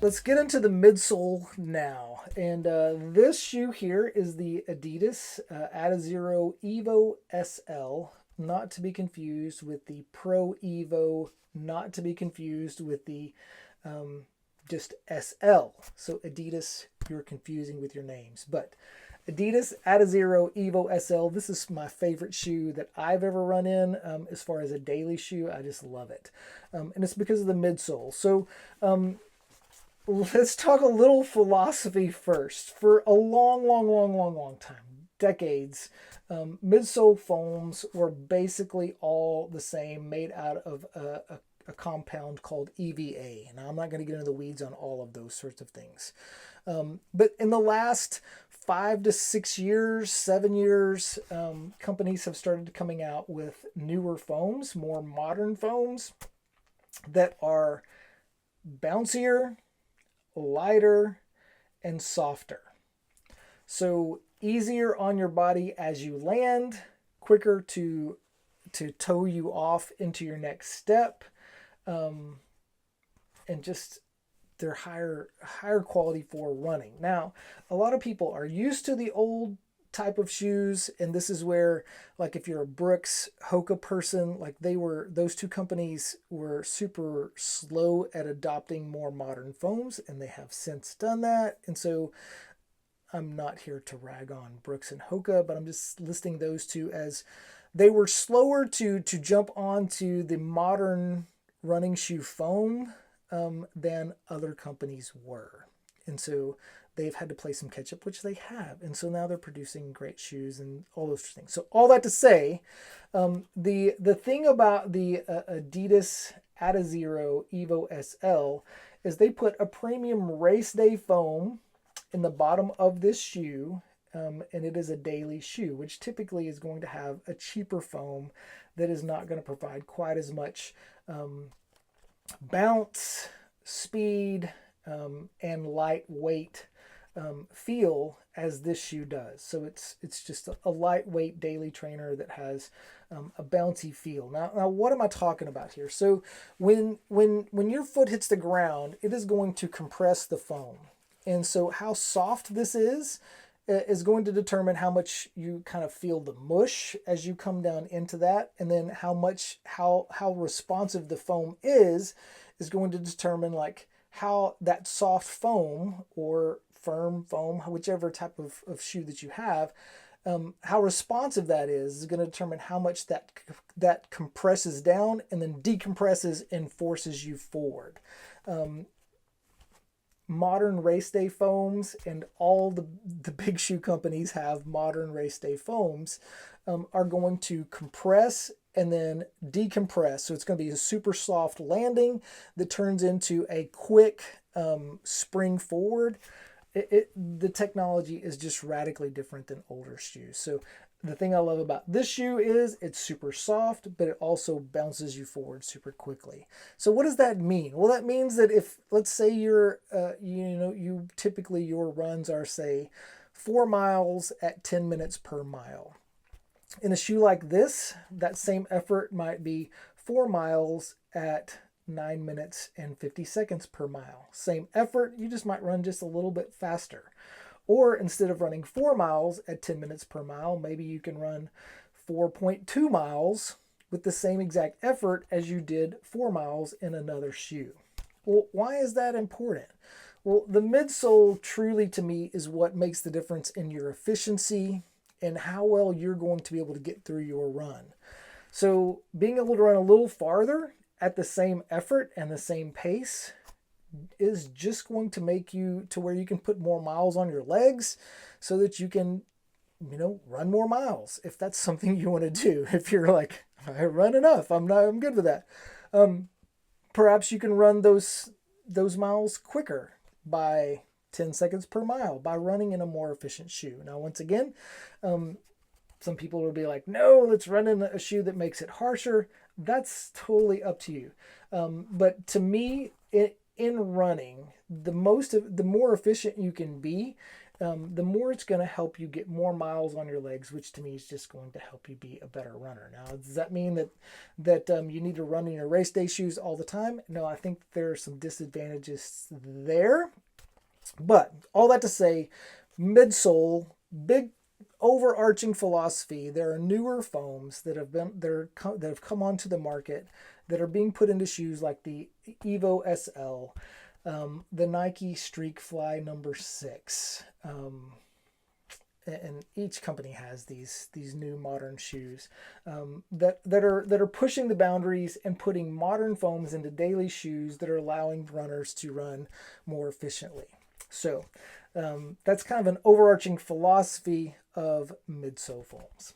Let's get into the midsole now. And this shoe here is the Adidas Adizero Evo SL, not to be confused with the Pro Evo, not to be confused with the um, just SL. So Adidas, you're confusing with your names. But Adidas Adizero Evo SL, this is my favorite shoe that I've ever run in as far as a daily shoe. I just love it. And it's because of the midsole. So let's talk a little philosophy first. For a long time, decades, midsole foams were basically all the same, made out of a compound called EVA. Now, I'm not going to get into the weeds on all of those sorts of things. But in the last 5 to 6 years, 7 years, companies have started coming out with newer foams, more modern foams that are bouncier, lighter, and softer. So easier on your body as you land, quicker to tow you off into your next step, um, and just they're higher quality for running. Now, a lot of people are used to the old type of shoes, and this is where, like, if you're a Brooks Hoka person, like, those two companies were super slow at adopting more modern foams, and they have since done that. And so I'm not here to rag on Brooks and Hoka, but I'm just listing those two as they were slower to jump onto the modern running shoe foam than other companies were. And so they've had to play some catch up, which they have. And so now they're producing great shoes and all those things. So all that to say, the thing about the Adidas Adizero Evo SL is they put a premium race day foam in the bottom of this shoe. And it is a daily shoe, which typically is going to have a cheaper foam that is not going to provide quite as much bounce, speed, and lightweight feel as this shoe does. So it's just a lightweight daily trainer that has a bouncy feel. Now, what am I talking about here? So when your foot hits the ground, it is going to compress the foam, and so how soft this is going to determine how much you kind of feel the mush as you come down into that, and then how responsive the foam is going to determine, like, how that soft foam or firm foam, whichever type of shoe that you have, how responsive that is going to determine how much that compresses down and then decompresses and forces you forward. Modern race day foams, and all the big shoe companies have modern race day foams, are going to compress and then decompress. So it's going to be a super soft landing that turns into a quick spring forward. The technology is just radically different than older shoes. So the thing I love about this shoe is it's super soft, but it also bounces you forward super quickly. So what does that mean? Well, that means that if, let's say you typically your runs are, say, 4 miles at 10 minutes per mile. In a shoe like this, that same effort might be 4 miles at 9 minutes and 50 seconds per mile. Same effort, you just might run just a little bit faster. Or instead of running 4 miles at 10 minutes per mile, maybe you can run 4.2 miles with the same exact effort as you did 4 miles in another shoe. Well, why is that important? Well, the midsole truly, to me, is what makes the difference in your efficiency and how well you're going to be able to get through your run. So being able to run a little farther at the same effort and the same pace is just going to make you to where you can put more miles on your legs so that you can, run more miles if that's something you want to do. If you're like, I run enough, I'm good with that. Perhaps you can run those miles quicker by 10 seconds per mile by running in a more efficient shoe. Now, once again, some people will be like, no, let's run in a shoe that makes it harsher. That's totally up to you. But to me, in running, the more efficient you can be, the more it's going to help you get more miles on your legs, which to me is just going to help you be a better runner. Now, does that mean that you need to run in your race day shoes all the time? No, I think there are some disadvantages there. But all that to say, midsole, big overarching philosophy. There are newer foams that have come onto the market that are being put into shoes like the Evo SL, the Nike Streak Fly number 6. And each company has these new modern shoes that are pushing the boundaries and putting modern foams into daily shoes that are allowing runners to run more efficiently. So that's kind of an overarching philosophy of midsole foams.